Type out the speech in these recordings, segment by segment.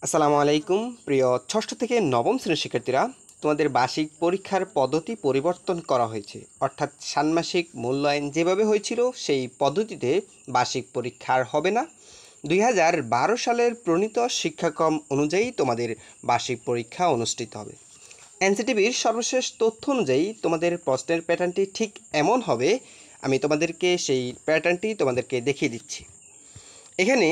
আসসালামু আলাইকুম প্রিয় ষষ্ঠ থেকে নবম শ্রেণীর শিক্ষার্থীরা, তোমাদের বার্ষিক পরীক্ষার পদ্ধতি পরিবর্তন করা হয়েছে। অর্থাৎ ষান্মাসিক মূল্যায়ন যেভাবে হয়েছিল সেই পদ্ধতিতে বার্ষিক পরীক্ষা আর হবে না। 2012 সালের প্রণীত শিক্ষাক্রম অনুযায়ী তোমাদের বার্ষিক পরীক্ষা অনুষ্ঠিত হবে। এনসিটিভির সর্বশেষ তথ্য অনুযায়ী তোমাদের প্রশ্নের প্যাটার্নটি ঠিক এমন হবে। আমি তোমাদেরকে সেই প্যাটার্নটি তোমাদেরকে দেখিয়ে দিচ্ছি। এখানে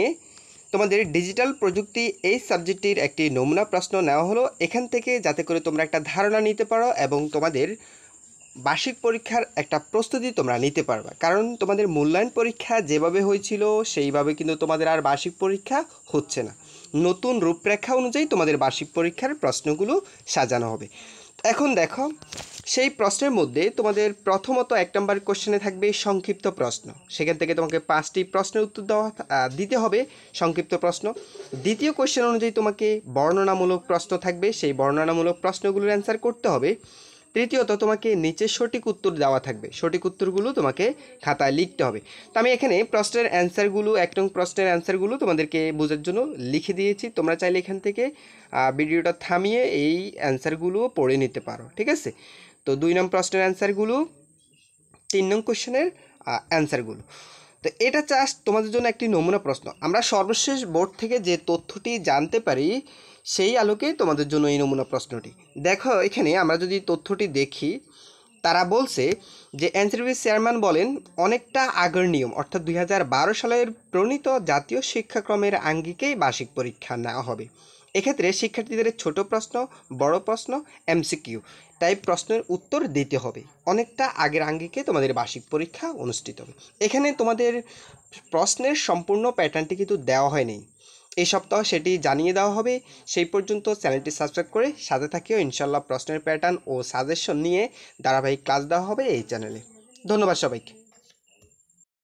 তোমাদের ডিজিটাল প্রযুক্তি এই সাবজেক্টটির একটি নমুনা প্রশ্ন নেওয়া হলো এখান থেকে, যাতে করে তোমরা একটা ধারণা নিতে পারো এবং তোমাদের বার্ষিক পরীক্ষার একটা প্রস্তুতি তোমরা নিতে পারবে। কারণ তোমাদের মূল্যায়ন পরীক্ষা যেভাবে হয়েছিল সেইভাবে কিন্তু তোমাদের আর বার্ষিক পরীক্ষা হচ্ছে না। নতুন রূপরেখা অনুযায়ী তোমাদের বার্ষিক পরীক্ষার প্রশ্নগুলো সাজানো হবে। এখন দেখো, সেই প্রশ্নের মধ্যে তোমাদের প্রথমত 1 নম্বর কোশ্চেনে থাকবে সংক্ষিপ্ত প্রশ্ন। সেখান থেকে তোমাকে 5টি প্রশ্নের উত্তর দিতে হবে, সংক্ষিপ্ত প্রশ্ন। দ্বিতীয় কোশ্চেন অনুযায়ী তোমাকে বর্ণনামূলক প্রশ্ন থাকবে, সেই বর্ণনামূলক প্রশ্নগুলোর অ্যান্সার করতে হবে। তৃতীয়ত তোমাকে নিচে সঠিক উত্তর দেওয়া থাকবে, সঠিক উত্তরগুলো তোমাকে খাতায় লিখতে হবে। তো আমি এখানে প্রশ্নের অ্যান্সারগুলো, 1 নং প্রশ্নের অ্যান্সারগুলো তোমাদেরকে বোঝার জন্য লিখে দিয়েছি। তোমরা চাইলে এখান থেকে ভিডিওটা থামিয়ে এই অ্যান্সারগুলো পড়ে নিতে পারো, ঠিক আছে? তো 2 নং প্রশ্নের অ্যান্সারগুলো, 3 নং কোশ্চেনের অ্যান্সারগুলো। তো এটা জাস্ট তোমাদের জন্য একটি নমুনা প্রশ্ন। আমরা সর্বশেষ বোর্ড থেকে যে তথ্যটি জানতে পারি সেই আলোকে তোমাদের জন্য এই নমুনা প্রশ্নটি। দেখো এখানে আমরা যদি তথ্যটি দেখি, তারা বলছে যে এনসিটিভির চেয়ারম্যান বলেন অনেকটা আগের নিয়ম, অর্থাৎ 2012 সালের প্রণীত জাতীয় শিক্ষাক্রমের আঙ্গিকেই বার্ষিক পরীক্ষা নেওয়া হবে। এক্ষেত্রে শিক্ষার্থীদের ছোট প্রশ্ন, বড় প্রশ্ন, এমসিকিউ টাইপ প্রশ্নের উত্তর দিতে হবে। অনেকটা আগের আঙ্গিকে তোমাদের বার্ষিক পরীক্ষা অনুষ্ঠিত হবে। এখানে তোমাদের প্রশ্নের সম্পূর্ণ প্যাটার্নটি কিন্তু দেওয়া হয়নি, এই সপ্তাহ সেটি জানিয়ে দেওয়া হবে। সেই পর্যন্ত চ্যানেলটি সাবস্ক্রাইব করে সাথে থাকিও। ইনশাল্লাহ প্রশ্নের প্যাটার্ন ও সাজেশন নিয়ে ধারাবাহিক ক্লাস দেওয়া হবে এই চ্যানেলে। ধন্যবাদ সবাইকে।